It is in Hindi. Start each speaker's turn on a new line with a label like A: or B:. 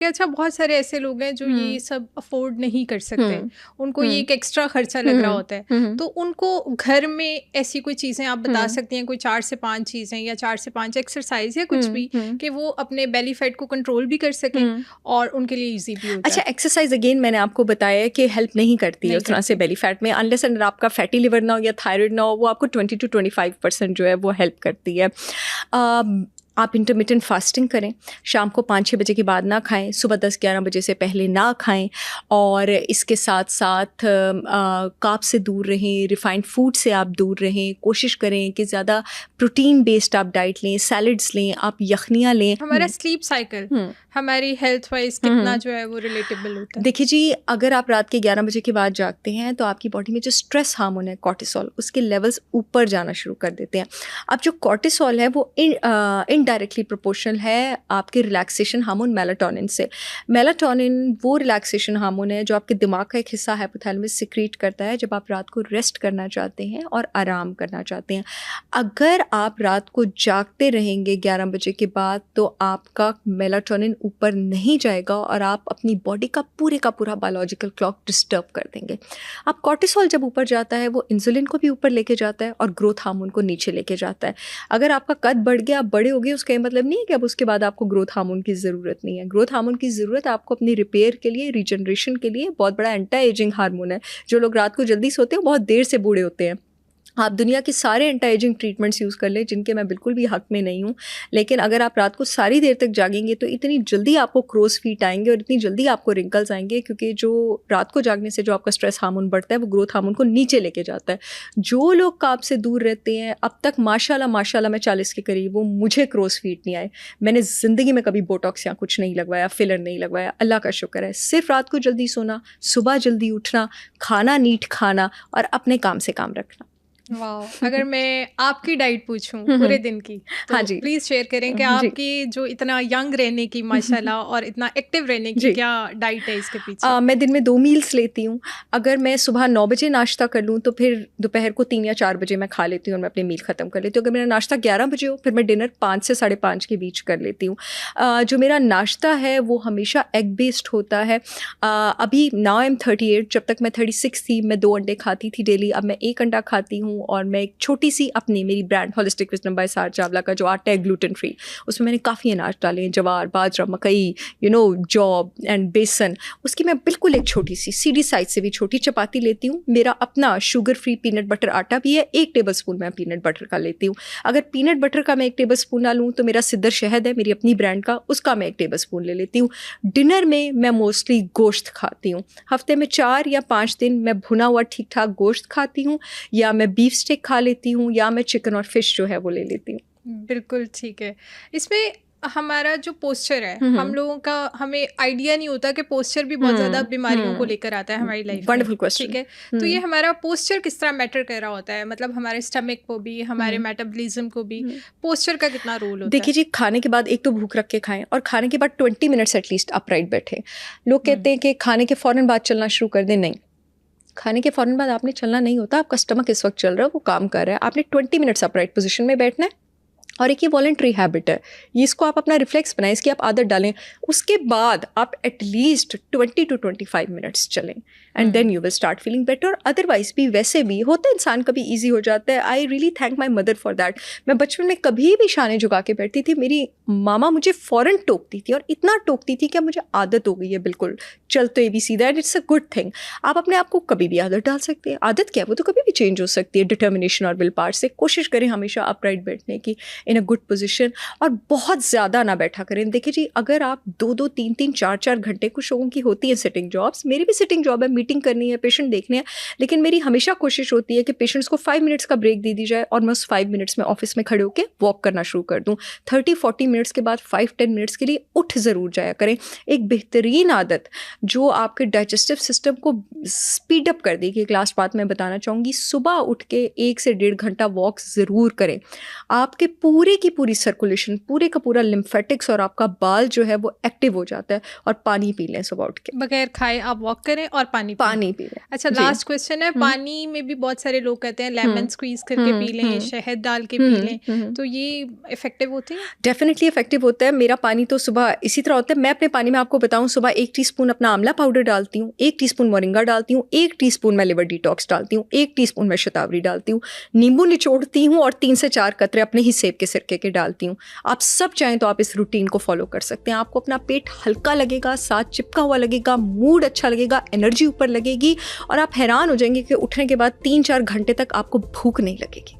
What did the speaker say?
A: कि अच्छा बहुत सारे ऐसे लोग हैं जो ये सब अफोर्ड नहीं कर सकते, उनको ये एक एक्स्ट्रा खर्चा लग रहा होता है, तो उनको घर में ऐसी कोई चीज़ें आप बता सकती हैं, कोई 4 से 5 चीज़ें या 4 से 5 एक्सरसाइज या कुछ भी, कि वो अपने बेली फैट को कंट्रोल भी कर सकें और उनके लिए ईजी भी हो जाए।
B: अच्छा, एक्सरसाइज अगेन मैंने आपको बताया है कि हेल्प नहीं करती है उस तरह से बेली फैट में, अनलेस एंड आपका फैटी लिवर ना हो या थायराइड ना हो, वो आपको 20 to 25% जो है वो हेल्प करती है। आप इंटरमिटेंट फास्टिंग करें, शाम को 5-6 बजे के बाद ना खाएं, सुबह 10-11 बजे से पहले ना खाएं, और इसके साथ साथ कार्ब से दूर रहें, रिफाइंड फूड से आप दूर रहें, कोशिश करें कि ज़्यादा प्रोटीन बेस्ड आप डाइट लें, सैलड्स लें, आप यखनियाँ लें।
A: हमारा स्लीप साइकिल हमारी हेल्थ वाइज कितना जो है वो रिलेटेबल होता है?
B: देखिए जी, अगर आप रात के 11 बजे के बाद जागते हैं तो आपकी बॉडी में जो स्ट्रेस हार्मोन है कॉर्टिसोल, उसके लेवल्स ऊपर जाना शुरू कर देते हैं। अब जो कॉर्टिसोल है वो इनडायरेक्टली प्रोपोर्शनल है आपके रिलैक्सेशन हार्मोन मेलाटोनिन से। मेलाटोनिन वो रिलैक्सेशन हार्मोन है जो आपके दिमाग का एक हिस्सा हाइपोथैलेमस सिक्रीट करता है जब आप रात को रेस्ट करना चाहते हैं और आराम करना चाहते हैं। अगर आप रात को जागते रहेंगे 11 बजे के बाद तो आपका मेलाटोनिन ऊपर नहीं जाएगा और आप अपनी बॉडी का पूरा बायोलॉजिकल क्लॉक डिस्टर्ब कर देंगे। अब कॉर्टिसोल जब ऊपर जाता है वो इंसुलिन को भी ऊपर लेके जाता है और ग्रोथ हार्मोन को नीचे लेके जाता है। अगर आपका कद बढ़ गया, आप बड़े हो गए, उसका ये मतलब नहीं है कि अब उसके बाद आपको ग्रोथ हार्मोन की ज़रूरत नहीं है। ग्रोथ हार्मोन की ज़रूरत आपको अपनी रिपेयर के लिए, रीजनरेशन के लिए। बहुत बड़ा एंटी एजिंग हार्मोन है। जो लोग रात को जल्दी सोते हैं बहुत देर से बूढ़े होते हैं। आप दुनिया के सारे एंटी एजिंग ट्रीटमेंट्स यूज़ कर लें, जिनके मैं बिल्कुल भी हक में नहीं हूँ, लेकिन अगर आप रात को सारी देर तक जागेंगे तो इतनी जल्दी आपको क्रोज फीट आएंगे और इतनी जल्दी आपको रिंकल्स आएंगे, क्योंकि जो रात को जागने से जो आपका स्ट्रेस हार्मोन बढ़ता है वो ग्रोथ हार्मोन को नीचे लेके जाता है। जो लोग कार्ब से दूर रहते हैं, अब तक माशाल्लाह मैं 40 के करीब हूँ, मुझे क्रोज फीट नहीं आए। मैंने ज़िंदगी में कभी बोटॉक्स या कुछ नहीं लगवाया, फिलर नहीं लगवाया, अल्लाह का शुक्र है। सिर्फ रात को जल्दी सोना, सुबह जल्दी उठना, खाना नीट खाना और अपने काम से काम रखना।
A: वाह! अगर मैं आपकी डाइट पूछूं पूरे दिन की, तो
B: हाँ जी,
A: प्लीज़ शेयर करें कि
B: जी।
A: आपकी जो इतना यंग रहने की माशाल्लाह और इतना एक्टिव रहने की
B: जी।
A: क्या डाइट है इसके पीछे?
B: मैं दिन में 2 मील्स लेती हूँ। अगर मैं सुबह 9 बजे नाश्ता कर लूँ तो फिर दोपहर को 3 या 4 बजे मैं खा लेती हूँ और मैं अपनी मील ख़त्म कर लेती हूँ। अगर मेरा नाश्ता 11 बजे हो फिर मैं डिनर 5 से साढ़े 5 के बीच कर लेती हूँ। जो मेरा नाश्ता है वो हमेशा एग बेस्ड होता है। अभी नाउ आई एम 38, जब तक मैं 36 थी मैं 2 अंडे खाती थी डेली। अब मैं 1 अंडा खाती हूँ और मैं एक छोटी-सी अपनी मेरी ब्रांड होलिस्टिक विज़डम बाय सार चावला का जो आटा है ग्लूटेन फ्री, उसमें मैंने काफ़ी अनाज डाले हैं, ज्वार, बाजरा, मकई, जौ एंड बेसन। उसकी मैं बिल्कुल एक छोटी सी सीधी साइज से भी छोटी चपाती लेती हूँ। मेरा अपना शुगर फ्री पीनट बटर आटा भी है, 1 टेबलस्पून मैं पीनट बटर का लेती हूँ। अगर पीनट बटर का मैं 1 टेबलस्पून ना लूँ तो मेरा सिद्दर शहद है मेरी अपनी ब्रांड का, उसका मैं 1 टेबलस्पून ले लेती हूँ। डिनर में मैं मोस्टली गोश्त खाती हूँ। हफ्ते में 4 या 5 दिन मैं भुना हुआ ठीक ठाक गोश्त खाती हूँ, या मैं बीफ स्टेक खा लेती हूँ, या मैं चिकन और फिश जो है वो ले लेती हूँ।
A: बिल्कुल ठीक है। इसमें हमारा जो पोस्चर है, हम लोगों का हमें आइडिया नहीं होता कि पोस्चर भी बहुत ज़्यादा बीमारियों को लेकर आता है हमारी लाइफ में।
B: Wonderful question.
A: ठीक है, तो ये हमारा पोस्चर किस तरह मैटर कर रहा होता है? मतलब हमारे स्टमक को भी, हमारे मेटाबॉलिज्म को भी पोस्चर का कितना रोल होता है?
B: देखिए जी, खाने के बाद एक तो भूख रख के खाएं और खाने के बाद 20 मिनट्स एटलीस्ट अपराइट बैठें। लोग कहते हैं कि खाने के फ़ौरन बाद चलना शुरू कर दें, नहीं। खाने के फ़ौरन बाद आपने चलना नहीं होता, आपका स्टमक इस वक्त चल रहा है, वो काम कर रहा है। आपने 20 मिनट्स अपराइट पोजीशन में बैठना है, और एक ये वॉलंटरी हैबिट है, ये इसको आप अपना रिफ्लेक्स बनाएं, इसकी आप आदत डालें। उसके बाद आप एटलीस्ट 20 to 25 मिनट्स चलें and then you will start feeling better. और अदरवाइज भी वैसे भी होता है, इंसान कभी ईजी हो जाता है। I really thank my mother for that. मैं बचपन में कभी भी शाने झुका के बैठती थी, मेरी मामा मुझे फ़ौरन टोकती थी, और इतना टोकती थी कि अब मुझे आदत हो गई है बिल्कुल चलते भी सीधा, and it's a good thing. आप अपने आप को कभी भी आदत डाल सकते हैं। आदत क्या है, वो तो कभी भी चेंज हो सकती है डिटर्मिनेशन और विल पावर से। कोशिश करें हमेशा अपराइट बैठने की, इन अ गुड पोजीशन, और बहुत ज़्यादा ना बैठा करें। देखिए जी, अगर आप 2-2, 3-3, 4-4 घंटे, कुछ लोगों की होती है सिटिंग जॉब्स, मेरी भी सिटिंग जॉब है, मीटिंग करनी है, पेशेंट देखने हैं, लेकिन मेरी हमेशा कोशिश होती है कि पेशेंट्स को 5 मिनट्स का ब्रेक दे दी जाए और मैं उस 5 मिनट्स में ऑफिस में खड़े होकर वॉक करना शुरू कर दूँ। 30-40 मिनट्स के बाद 5-10 मिनट्स के लिए उठ ज़रूर जाया करें। एक बेहतरीन आदत जो आपके डाइजेस्टिव सिस्टम को स्पीड अप कर देगी, एक लास्ट बात मैं बताना चाहूँगी, सुबह उठ के 1 से 1.5 घंटा वॉक ज़रूर करें। आपके पूरे पूरे की पूरी सर्कुलेशन, पूरे का पूरा लिम्फेटिक्स और आपका बाल जो है वो एक्टिव हो जाता है। और पानी पी लें सुबह उठ के,
A: बगैर खाए आप वॉक करें और पानी
B: पी लें।
A: अच्छा, लास्ट क्वेश्चन है, पानी में भी बहुत सारे लोग कहते हैं लेमन स्क्वीज करके पी लें, शहद डाल के पी लें, तो ये इफेक्टिव होती है?
B: डेफिनेटली इफेक्टिव होता है। मेरा पानी तो सुबह इसी तरह होता है। मैं अपने पानी में आपको बताऊं, सुबह 1 टीस्पून अपना आंवला पाउडर डालती हूँ, 1 टीस्पून मोरिंगा डालती हूँ, 1 टीस्पून मैं लिवर डिटॉक्स डालती हूँ, 1 टीस्पून मैं शतावरी डालती हूँ, नींबू निचोड़ती हूँ और 3 से 4 कतरे अपने ही सेब के सिरके के डालती हूँ। आप सब चाहें तो आप इस रूटीन को फॉलो कर सकते हैं। आपको अपना पेट हल्का लगेगा, साथ चिपका हुआ लगेगा, मूड अच्छा लगेगा, एनर्जी ऊपर लगेगी और आप हैरान हो जाएंगे कि उठने के बाद 3-4 घंटे तक आपको भूख नहीं लगेगी।